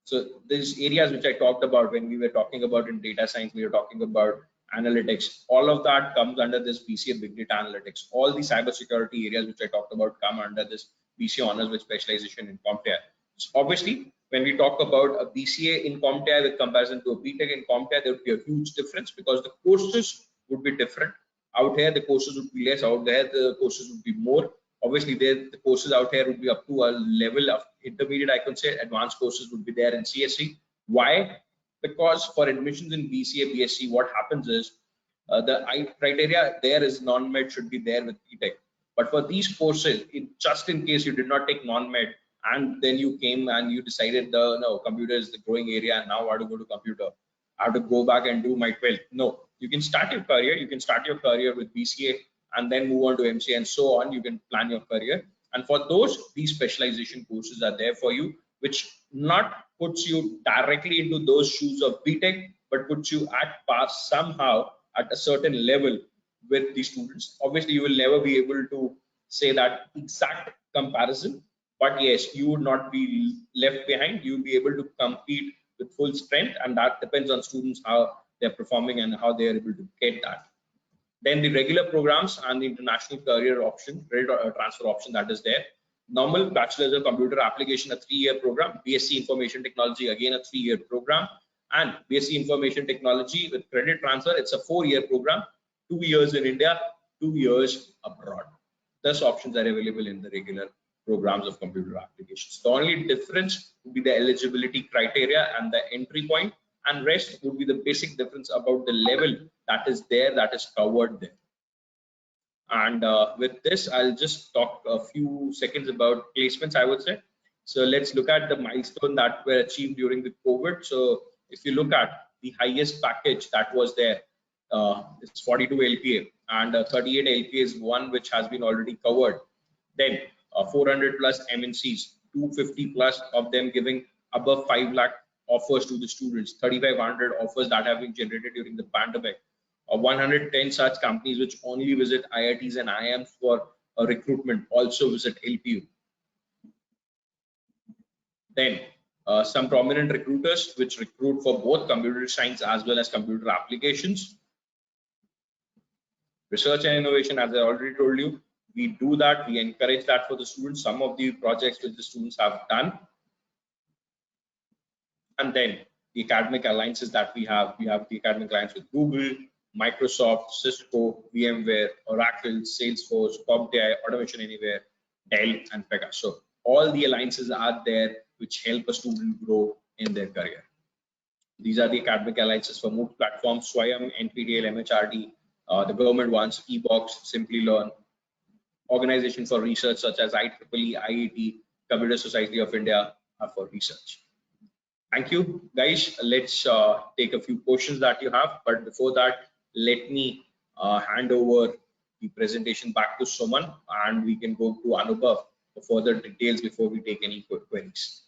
so these areas which I talked about when we were talking about in data science, we were talking about analytics, all of that comes under this BCA Big Data Analytics. All the cybersecurity areas which I talked about come under this BCA honors with specialization in CompTIA. So obviously, when we talk about a BCA in CompTIA with comparison to a BTech in CompTIA, there would be a huge difference because the courses would be different. Out here, the courses would be less. Out there, the courses would be more. Obviously, the courses out here would be up to a level of intermediate. I could say advanced courses would be there in CSE. Why? Because for admissions in BCA, BSc, what happens is the criteria there is non-med should be there with BTech. But for these courses, just in case you did not take non-med and then you came and you decided no, computer is the growing area and now I have to go to computer, I have to go back and do my 12th. No, you can start your career. You can start your career with BCA and then move on to MCA and so on. You can plan your career. And for those, these specialization courses are there for you, which not puts you directly into those shoes of BTech, but puts you at par somehow at a certain level with the students. Obviously, you will never be able to say that exact comparison, but yes, you would not be left behind. You will be able to compete with full strength, and that depends on students how they're performing and how they are able to get that. Then the regular programs and the international career option, credit transfer option that is there. Normal bachelor's of computer application, a 3-year program. BSc information technology, again a 3-year program. And BSc information technology with credit transfer, it's a 4-year program. 2 years in India, 2 years abroad. Thus options are available in the regular programs of computer applications. The only difference would be the eligibility criteria and the entry point, and rest would be the basic difference about the level that is there, that is covered there. And with this, I'll just talk a few seconds about placements, I would say. So let's look at the milestone that were achieved during the COVID. So if you look at the highest package that was there, it's 42 LPA, and 38 LPA is one which has been already covered. Then 400 plus MNCs, 250 plus of them giving above 5 lakh offers to the students, 3,500 offers that have been generated during the pandemic, 110 such companies which only visit IITs and IIMs for recruitment also visit LPU. Then some prominent recruiters which recruit for both computer science as well as computer applications. Research and innovation, as I already told you, we do that, we encourage that for the students. Some of the projects which the students have done. And then the academic alliances that we have the academic alliance with Google, Microsoft, Cisco, VMware, Oracle, Salesforce, CompTIA, Automation Anywhere, Dell, and Pega. So all the alliances are there which help a student grow in their career. These are the academic alliances for MOOC platforms: Swayam, NPTEL, MHRD, the government ones, eBox, Simply Learn, organization for research such as IEEE, IIT, Computer Society of India are for research. Thank you, guys. Let's take a few questions that you have. But before that, let me hand over the presentation back to Suman, and we can go to Anubhav for further details before we take any queries.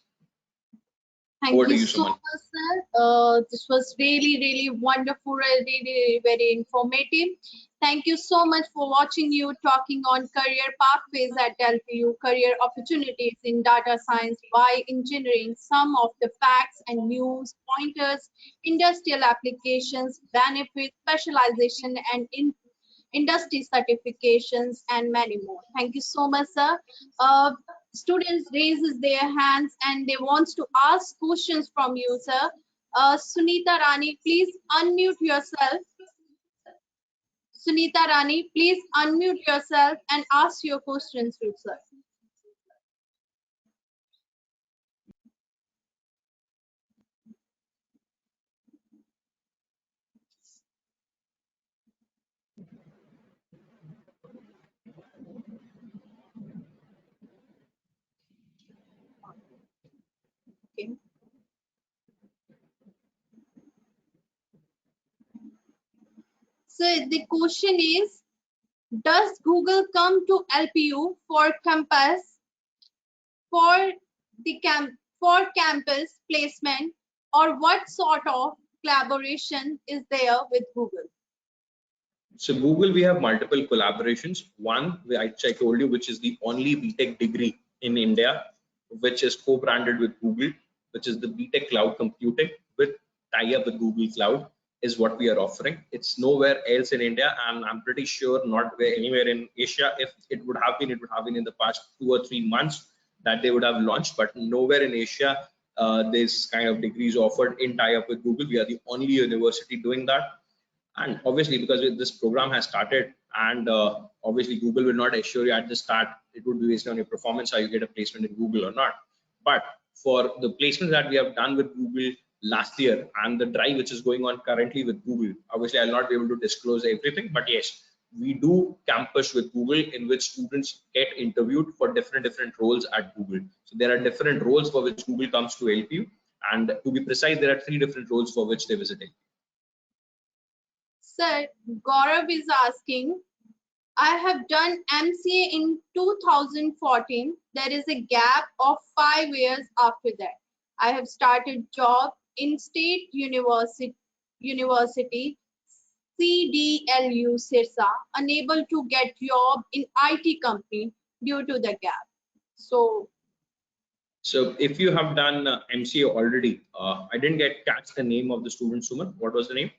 Thank you so much, sir. This was really wonderful, really very informative. Thank you so much for watching you talking on career pathways at LPU, career opportunities in data science, bioengineering, some of the facts and news, pointers, industrial applications, benefits, specialization, and industry certifications, and many more. Thank you so much, sir. Students raises their hands and they wants to ask questions from you, sir. Sunita Rani, please unmute yourself. Sunita Rani, please unmute yourself and ask your questions, sir. So the question is, does Google come to LPU for campus for for campus placement, or what sort of collaboration is there with Google? So Google, we have multiple collaborations. One, which I told you, which is the only BTech degree in India, which is co-branded with Google, which is the BTech Cloud Computing with tie-up with Google Cloud, is what we are offering. It's nowhere else in India, and I'm pretty sure not anywhere in Asia. If it would have been, it would have been in the past 2 or 3 months that they would have launched, but nowhere in Asia this kind of degrees offered in tie-up with Google. We are the only university doing that. And obviously, because this program has started, and obviously Google will not assure you at the start, it would be based on your performance how you get a placement in Google or not. But for the placements that we have done with Google last year and the drive which is going on currently with Google, obviously I'll not be able to disclose everything, but yes, we do campus with Google in which students get interviewed for different roles at Google. So there are different roles for which Google comes to LPU, and to be precise, there are 3 different roles for which they visit LPU. Sir, Gaurav is asking, I have done MCA in 2014. There is a gap of 5 years after that. I have started job in State University CDLU Sirsa, unable to get job in IT company due to the gap. So if you have done MCA already, I didn't catch the name of the student, Suman. What was the name?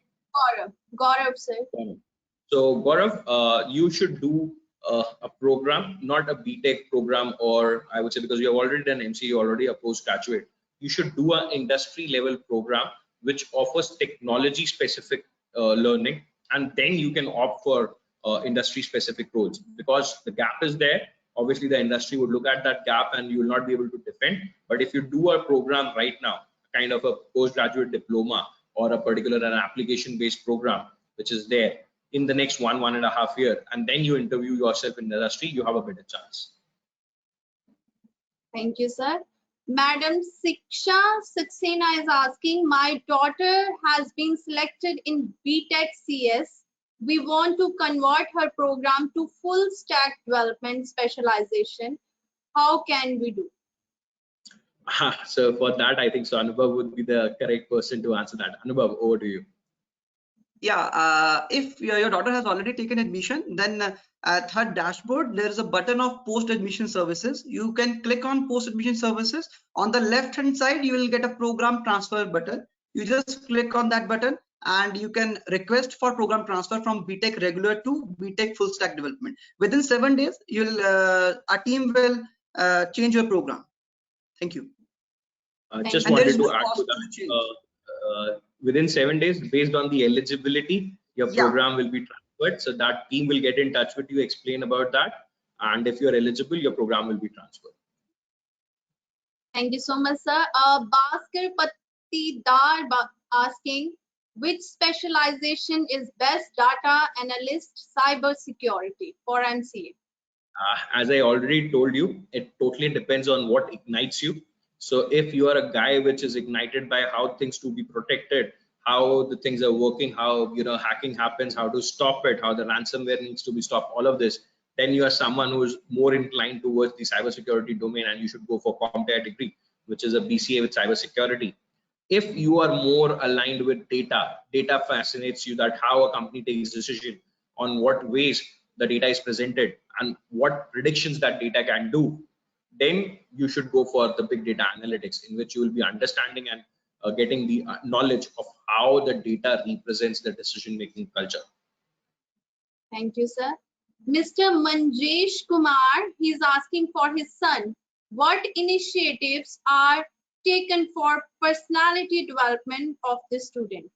Gaurav sir. So Gaurav, you should do a program, not a BTech program, or I would say, because you have already done MCA, already a postgraduate. You should do an industry level program which offers technology specific learning, and then you can opt for industry specific roles, because the gap is there. Obviously, the industry would look at that gap and you will not be able to defend. But if you do a program right now, kind of a postgraduate diploma or a particular an application based program which is there in the next 1.5 years, and then you interview yourself in the industry, you have a better chance. Thank you, sir. Madam Siksha Saxena is asking, my daughter has been selected in BTech CS. We want to convert her program to full stack development specialization. How can we do? So for that, I think so Anubhav would be the correct person to answer that. Anubhav, over to you. Yeah, if your daughter has already taken admission, then at her dashboard there is a button of post admission services. You can click on post admission services. On the left hand side you will get a program transfer button. You just click on that button and you can request for program transfer from BTech regular to BTech full stack development. Within 7 days our team will change your program. Thank you. Just wanted to add to that. Within 7 days, based on the eligibility, your program will be transferred. So that team will get in touch with you, explain about that, and if you're eligible, your program will be transferred. Thank you so much, sir. Bhaskar Patidar asking, which specialization is best? Data analyst, cyber security for MCA? As I already told you, it totally depends on what ignites you. So if you are a guy which is ignited by how things to be protected, how the things are working, how hacking happens, how to stop it, how the ransomware needs to be stopped, all of this, then you are someone who is more inclined towards the cybersecurity domain, and you should go for CompTIA degree, which is a BCA with cybersecurity. If you are more aligned with data fascinates you, that how a company takes decision, on what ways the data is presented, and what predictions that data can do, then you should go for the big data analytics, in which you will be understanding and getting the knowledge of how the data represents the decision making culture. Thank you, sir. Mr. Manjesh Kumar, he's asking for his son, what initiatives are taken for personality development of the student?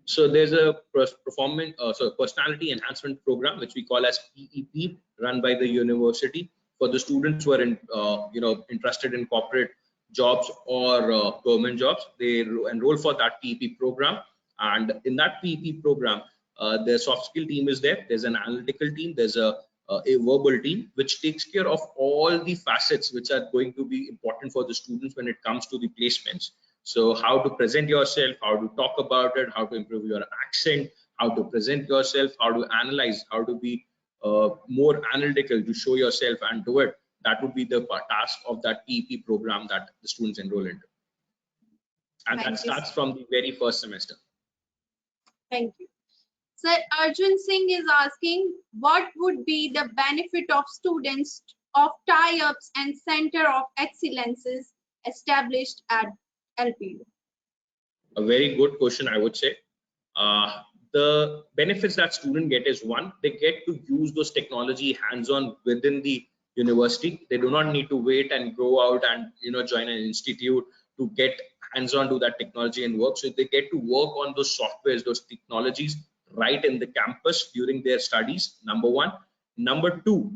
So there's a personality enhancement program which we call as PEP, run by the university, for the students who are interested in corporate jobs or government jobs. They enroll for that PEP program, and in that PEP program, the soft skill team is there. There's an analytical team. There's a verbal team which takes care of all the facets which are going to be important for the students when it comes to the placements. So how to present yourself, how to talk about it, how to improve your accent, how to present yourself, how to analyze, how to be more analytical to show yourself and do it. That would be the task of that TEP program that the students enroll into. And Thank that you, starts sir. from the very first semester. Thank you. Sir, Arjun Singh is asking, what would be the benefit of students of tie-ups and center of excellences established at LPU? A very good question, I would say. The benefits that students get is, one, they get to use those technology hands-on within the university. They do not need to wait and go out and join an institute to get hands-on to that technology and work. So they get to work on those softwares, those technologies right in the campus during their studies, number one. Number two,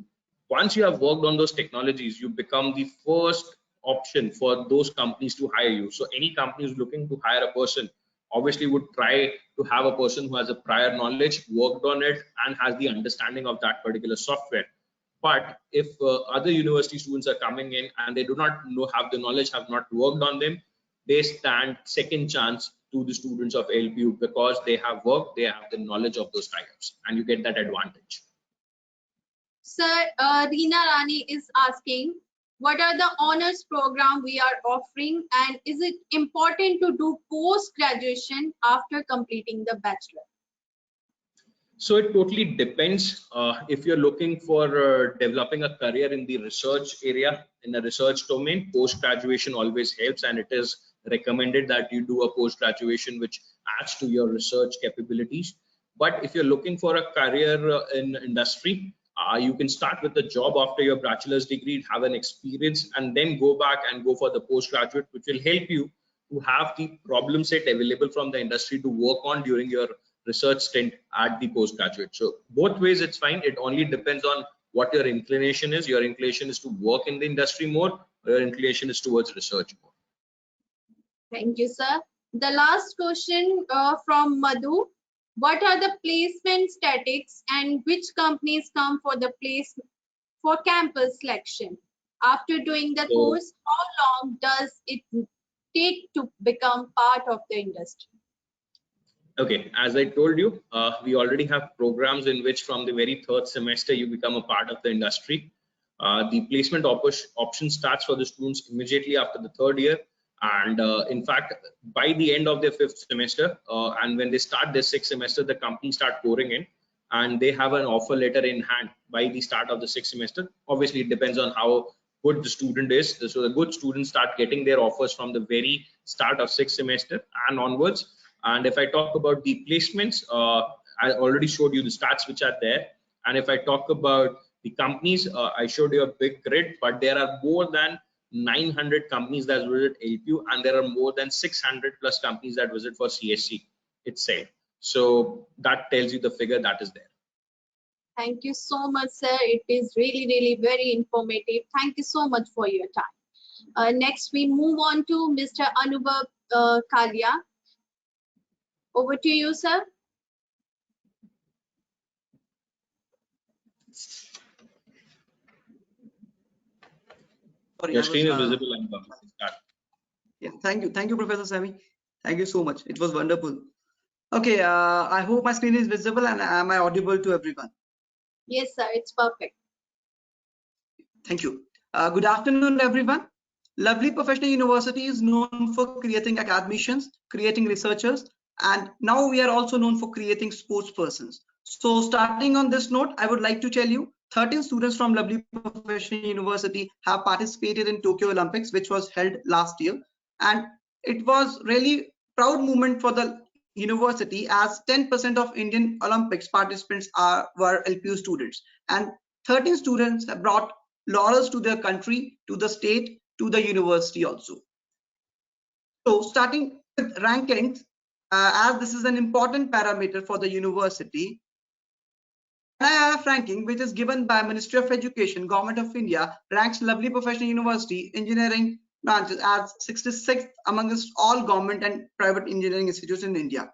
once you have worked on those technologies, you become the first option for those companies to hire you. So any company who's looking to hire a person obviously would try to have a person who has a prior knowledge, worked on it, and has the understanding of that particular software. But if other university students are coming in and they do not have the knowledge, have not worked on them, they stand second chance to the students of LPU because they have worked, they have the knowledge of those tie-ups, and you get that advantage. Sir, Reena Rani is asking, what are the honors program we are offering, and is it important to do post-graduation after completing the bachelor? So it totally depends. If you're looking for developing a career in the research area, in the research domain, post-graduation always helps, and it is recommended that you do a post-graduation which adds to your research capabilities. But if you're looking for a career in industry, you can start with a job after your bachelor's degree, have an experience, and then go back and go for the postgraduate, which will help you to have the problem set available from the industry to work on during your research stint at the postgraduate. So both ways it's fine. It only depends on what your inclination is. Your inclination is to work in the industry more, or your inclination is towards research more. Thank you, sir. The last question from Madhu. What are the placement statistics and which companies come for the place for campus selection? After doing the course, how long does it take to become part of the industry? Okay, as I told you, we already have programs in which from the very third semester you become a part of the industry. The placement option starts for the students immediately after the third year, and in fact by the end of their fifth semester, and when they start their sixth semester, the companies start pouring in and they have an offer letter in hand by the start of the sixth semester. Obviously it depends on how good the student is. So the good students start getting their offers from the very start of sixth semester and onwards. And if I talk about the placements, I already showed you the stats which are there. And if I talk about the companies, I showed you a big grid, but there are more than 900 companies that visit LPU, and there are more than 600 plus companies that visit for CSC itself. So that tells you the figure that is there. Thank you so much, sir. It is really very informative. Thank you so much for your time. Next, we move on to Mr. Anubhav Kalia. Over to you, sir. Sorry, Your screen is visible, Anubhav. Yeah, thank you, Professor Sami. Thank you so much. It was wonderful. Okay, I hope my screen is visible and am I audible to everyone? Yes, sir. It's perfect. Thank you. Good afternoon, everyone. Lovely Professional University is known for creating academicians, creating researchers, and now we are also known for creating sports persons. So starting on this note, I would like to tell you 13 students from Lovely Professional University have participated in Tokyo Olympics, which was held last year. And it was really proud moment for the university as 10% of Indian Olympics participants were LPU students. And 13 students have brought laurels to their country, to the state, to the university also. So starting with rankings, as this is an important parameter for the university, NIRF ranking, which is given by Ministry of Education, Government of India, ranks Lovely Professional University engineering branches as 66th amongst all government and private engineering institutes in India.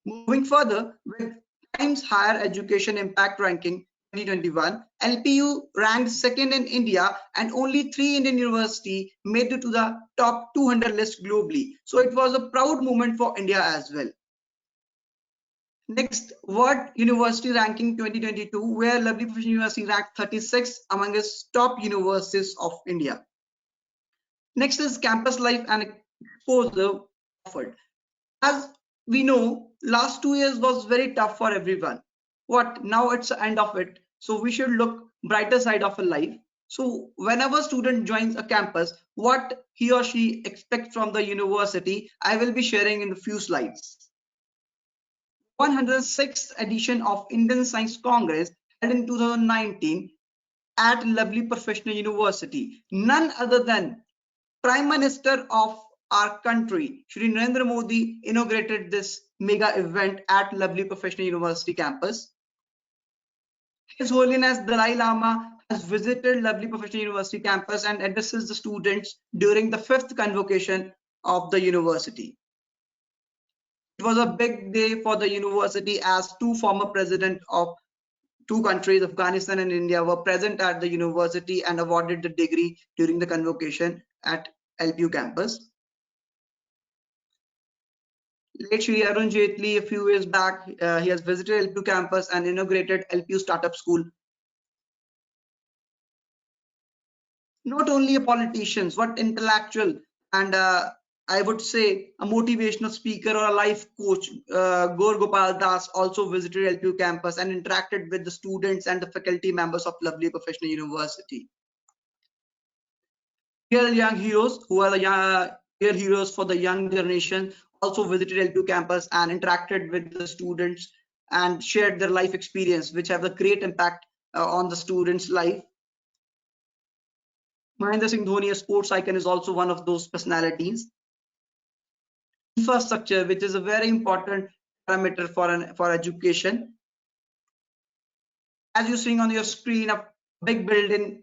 Moving further, with Times Higher Education Impact Ranking 2021, LPU ranked second in India, and only 3 Indian universities made it to the top 200 list globally. So it was a proud moment for India as well. Next, World University Ranking 2022, where Lovely Professional University ranked 36 among its top universities of India. Next is campus life and exposure offered. As we know, last 2 years was very tough for everyone. What now it's the end of it, so we should look brighter side of a life. So whenever student joins a campus, what he or she expects from the university, I will be sharing in a few slides. 106th edition of Indian Science Congress held in 2019 at Lovely Professional University. None other than Prime Minister of our country, Shri Narendra Modi, inaugurated this mega event at Lovely Professional University campus. His Holiness Dalai Lama has visited Lovely Professional University campus and addresses the students during the 5th convocation of the university. It was a big day for the university as two former presidents of two countries, Afghanistan and India, were present at the university and awarded the degree during the convocation at LPU campus. Late Shri Arun Jaitley, a few years back, he has visited LPU campus and inaugurated LPU Startup School. Not only a politician, but intellectual and I would say a motivational speaker or a life coach, Gaur Gopal Das, also visited LPU campus and interacted with the students and the faculty members of Lovely Professional University. Real young heroes who are the real heroes for the young generation also visited LPU campus and interacted with the students and shared their life experience, which have a great impact on the students' life. Mahendra Singh Dhoni, a sports icon, is also one of those personalities. Infrastructure, which is a very important parameter for education. As you're seeing on your screen, a big building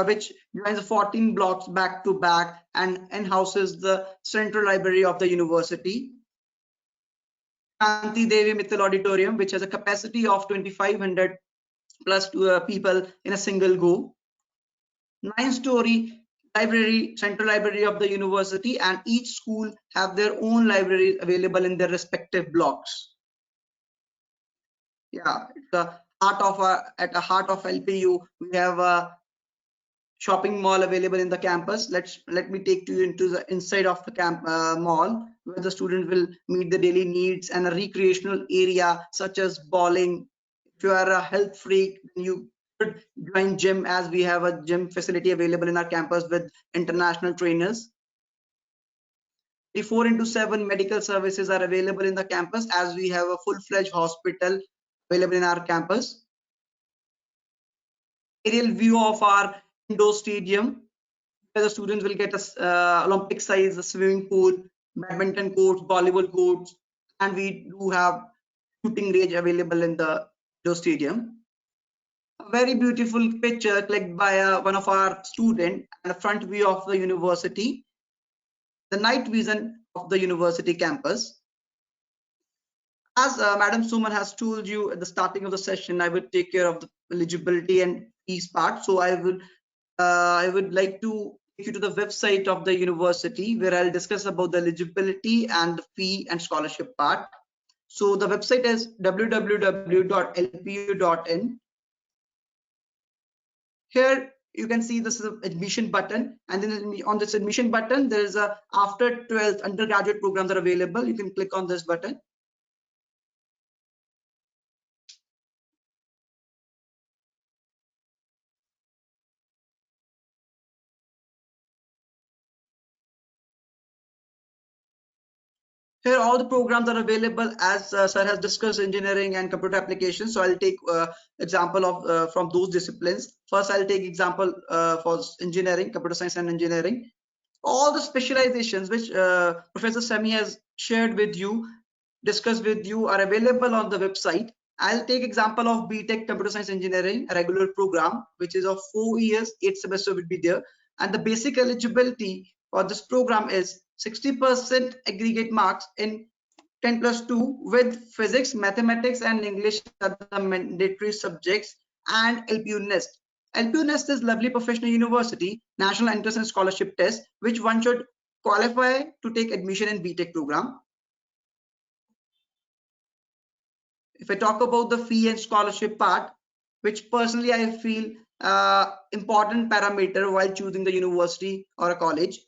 which joins 14 blocks back to back and houses the central library of the university. Shanti Devi Mittal Auditorium, which has a capacity of 2,500 plus people in a single go. 9-story library, central library of the university, and each school have their own libraries available in their respective blocks. Yeah, at the heart of LPU, we have a shopping mall available in the campus. Let me take you into the inside of the mall, where the student will meet the daily needs, and a recreational area such as bowling. If you are a health freak, you should join gym, as we have a gym facility available in our campus with international trainers. 24/7 medical services are available in the campus, as we have a full-fledged hospital available in our campus. Aerial view of our indoor stadium, where the students will get a Olympic size swimming pool, badminton courts, volleyball courts, and we do have shooting range available in the indoor stadium. A very beautiful picture clicked by one of our students and a front view of the university, the night vision of the university campus. As Madam Suman has told you at the starting of the session, I would take care of the eligibility and fees part. So I would like to take you to the website of the university, where I'll discuss about the eligibility and the fee and scholarship part. So the website is www.lpu.in. Here you can see this is an admission button, and then on this admission button there is a after 12th undergraduate programs are available. You can click on this button. Here all the programs are available, as sir has discussed engineering and computer applications. So I'll take example of from those disciplines. First I'll take example for engineering, computer science and engineering. All the specializations which Professor Sami has shared with you, discussed with you, are available on the website. I'll take example of BTech Computer Science Engineering, a regular program, which is of 4 years, 8 semesters will be there. And the basic eligibility for this program is 60% aggregate marks in 10+2 with physics, mathematics, and English are the mandatory subjects, and LPU Nest. LPU Nest is Lovely Professional University National Entrance and Scholarship Test, which one should qualify to take admission in BTech program. If I talk about the fee and scholarship part, which personally I feel important parameter while choosing the university or a college.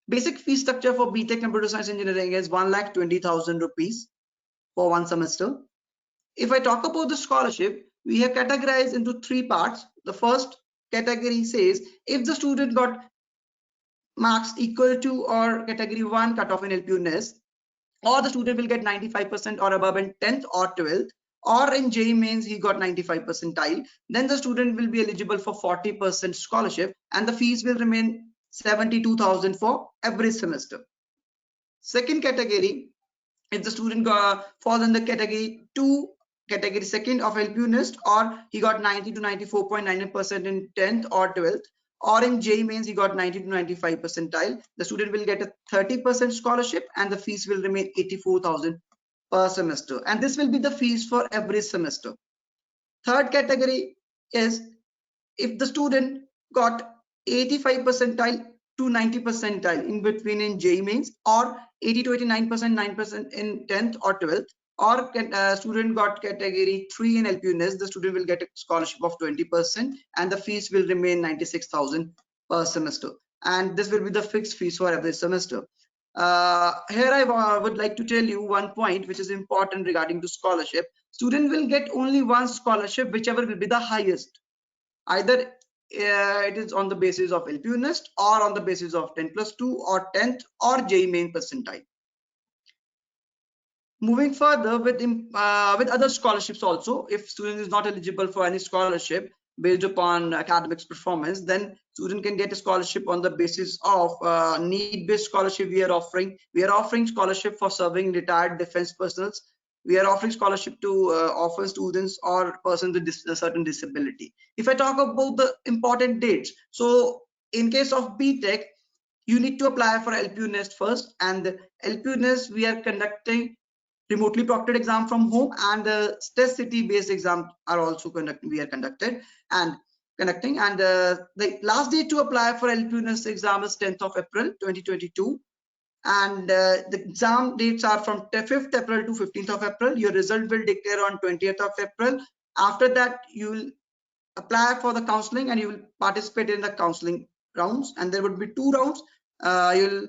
Basic fee structure for BTech Computer Science Engineering is 1,20,000 rupees for one semester. If I talk about the scholarship, we have categorized into three parts. The first category says if the student got marks equal to or category 1 cutoff in LPU NEST, or the student will get 95% or above in 10th or 12th, or in JEE Mains he got 95 percentile, then the student will be eligible for 40% scholarship and the fees will remain 72,000 for every semester. Second category, if the student falls in the category 2, category second of LPU NEST, or he got 90 to 94.99% in 10th or 12th, or in JEE Mains he got 90 to 95 percentile, the student will get a 30% scholarship and the fees will remain 84,000 per semester, and this will be the fees for every semester. Third category is if the student got 85 percentile to 90 percentile in between in JEE Mains, or 80 to 89%, 9% in 10th or 12th, or student got category 3 in LPU NEST, the student will get a scholarship of 20% and the fees will remain 96,000 per semester, and this will be the fixed fees for every semester. Here I would like to tell you one point which is important regarding to scholarship. Student will get only one scholarship, whichever will be the highest. Either it is on the basis of LPU NEST or on the basis of 10+2 or 10th or JEE Main percentile. Moving further with other scholarships also, if student is not eligible for any scholarship based upon academics performance, then student can get a scholarship on the basis of need-based scholarship. We are offering scholarship for serving retired defense personnel. We are offering scholarship to offer students or persons with a certain disability. If I talk about the important dates, so in case of BTech, you need to apply for LPU NEST first, and LPU NEST we are conducting remotely proctored exam from home, and the test city based exam are also conducting. The last date to apply for LPU NEST exam is 10th of April 2022, and the exam dates are from 5th April to 15th of April. Your result will declare on 20th of April. After that, you will apply for the counseling and you will participate in the counseling rounds, and there would be 2 rounds. You'll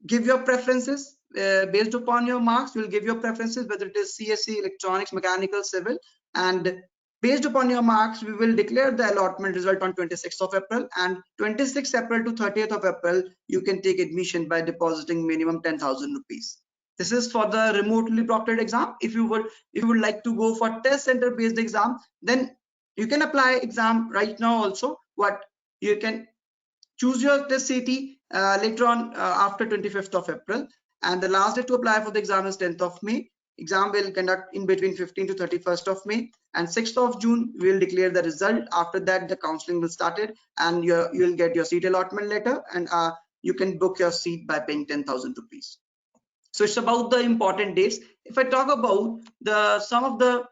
give your preferences based upon your marks. You'll give your preferences whether it is CSE, electronics, mechanical, civil, and based upon your marks we will declare the allotment result on 26th of April, and 26th April to 30th of April you can take admission by depositing minimum 10,000 rupees. This is for the remotely proctored exam. If you would like to go for test center based exam, then you can apply exam right now also. What you can choose your test city later on after 25th of April, and the last day to apply for the exam is 10th of May. Exam will conduct in between 15th to 31st of May, and 6th of June we will declare the result. After that the counseling will started, and you'll get your seat allotment letter, and you can book your seat by paying 10,000 rupees. So it's about the important dates. If I talk about some of the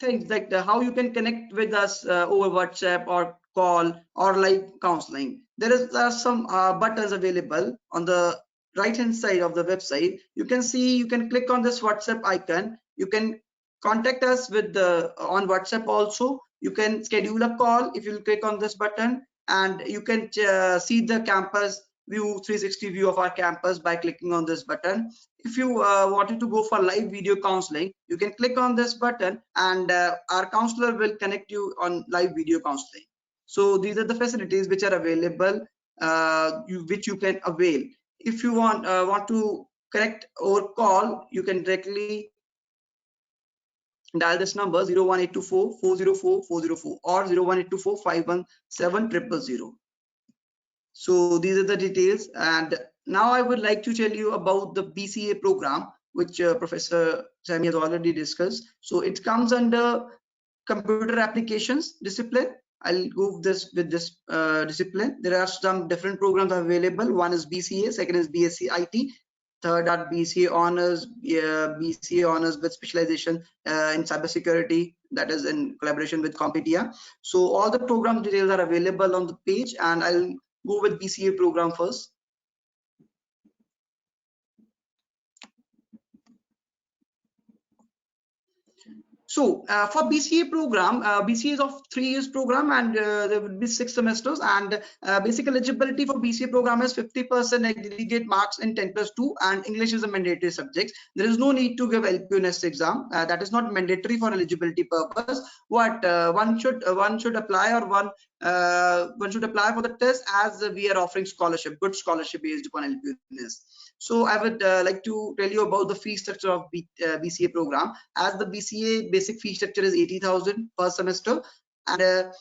things like how you can connect with us over WhatsApp or call or live counseling, there are some buttons available on the right hand side of the website. You can click on this WhatsApp icon. You can contact us with on WhatsApp also. You can schedule a call if you click on this button, and you can see the campus view, 360 view of our campus by clicking on this button. If you wanted to go for live video counseling, you can click on this button, and our counselor will connect you on live video counseling. So these are the facilities which are available, which you can avail. If you want to connect or call, you can directly dial this number 01824 404 404 or 01824 517 000. So these are the details, and now I would like to tell you about the BCA program, which Professor Sami has already discussed. So it comes under computer applications discipline. I'll go with this discipline. There are some different programs available. One is BCA, second is BSc IT, third are BCA honors, BCA honors with specialization in cybersecurity, that is in collaboration with Competia. So all the program details are available on the page, and I'll go with BCA program first. So for BCA program, BCA is of 3 years program, and there will be 6 semesters, and basic eligibility for BCA program is 50% aggregate marks in 10+2, and English is a mandatory subject. There is no need to give LPU NEST exam. That is not mandatory for eligibility purpose. What one should apply, or one should apply for the test, as we are offering scholarship, good scholarship based upon LPU NEST. So I would like to tell you about the fee structure of BCA program. As the BCA basic fee structure is 80,000 per semester, and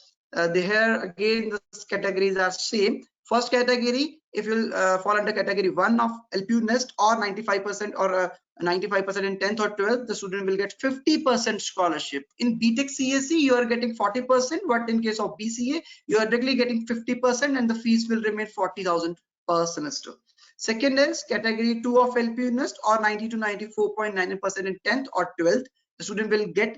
here again the categories are same. First category, if you fall under category 1 of LPU NEST, or 95% or 95% in 10th or 12th, the student will get 50% scholarship. In BTech CSE, you are getting 40%, but in case of BCA, you are directly getting 50%, and the fees will remain 40,000 per semester. Second is category 2 of LPU NEST, or 90 to 94.9% in 10th or 12th. The student will get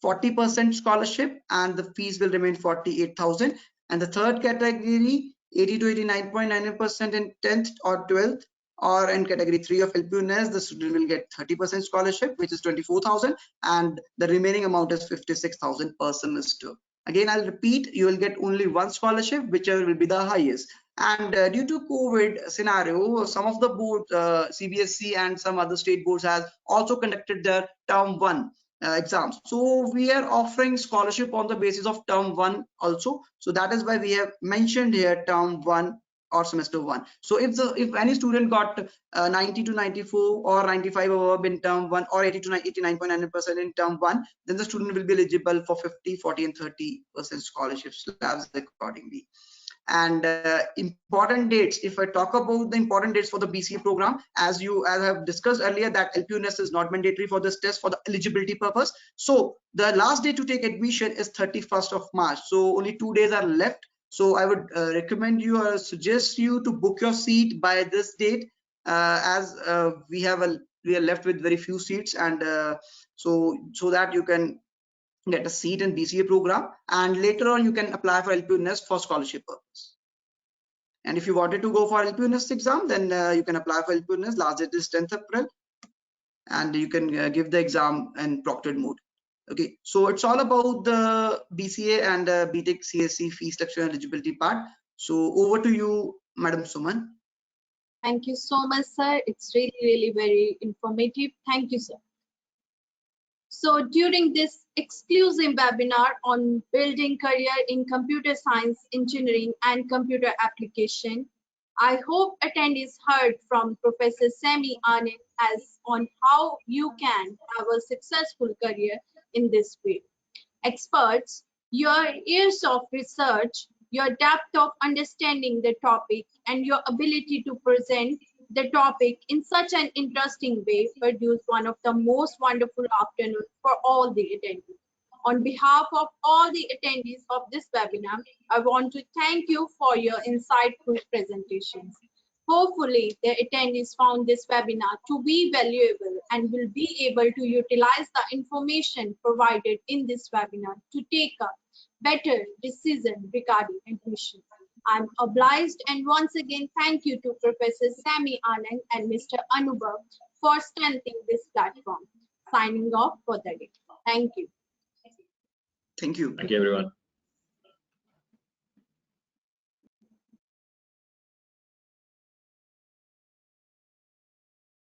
40% scholarship, and the fees will remain 48,000. And the third category, 80 to 89.9% in 10th or 12th, or in category 3 of LPU NEST, the student will get 30% scholarship, which is 24,000, and the remaining amount is 56,000 per semester. Again, I'll repeat, you will get only one scholarship, whichever will be the highest. And due to COVID scenario, some of the boards, CBSE and some other state boards, has also conducted their term 1 exams. So we are offering scholarship on the basis of term 1 also. So that is why we have mentioned here term 1 or semester 1. So if any student got 90 to 94 or 95 above in term 1, or 80 to 89.9% in term 1, then the student will be eligible for 50, 40 and 30% scholarship slabs accordingly. And important dates, if I talk about the important dates for the BCA program, as I have discussed earlier, that LPU NEST is not mandatory for this test for the eligibility purpose. So the last day to take admission is 31st of March. So only 2 days are left. So I would recommend you or suggest you to book your seat by this date, as we are left with very few seats, and so that you can get a seat in BCA program, and later on you can apply for LPU NEST for scholarship purpose. And if you wanted to go for LPU NEST exam, then you can apply for LPU NEST. Last date is 10th April, and you can give the exam in proctored mode. Okay, so it's all about the BCA and BTech CSE fee structure and eligibility part. So over to you, Madam Suman. Thank you so much, sir. It's really very informative. Thank you, sir. So during this exclusive webinar on building career in computer science, engineering, and computer application, I hope attendees heard from Professor Sami Anand as on how you can have a successful career in this field. Experts, your years of research, your depth of understanding the topic, and your ability to present the topic in such an interesting way produced one of the most wonderful afternoons for all the attendees. On behalf of all the attendees of this webinar, I want to thank you for your insightful presentations. Hopefully, the attendees found this webinar to be valuable and will be able to utilize the information provided in this webinar to take a better decision regarding admission. I'm obliged, and once again thank you to Professor Sami Anand and Mr. Anubhav for strengthening this platform. Signing off for the day. Thank you. Thank you. Thank you, everyone.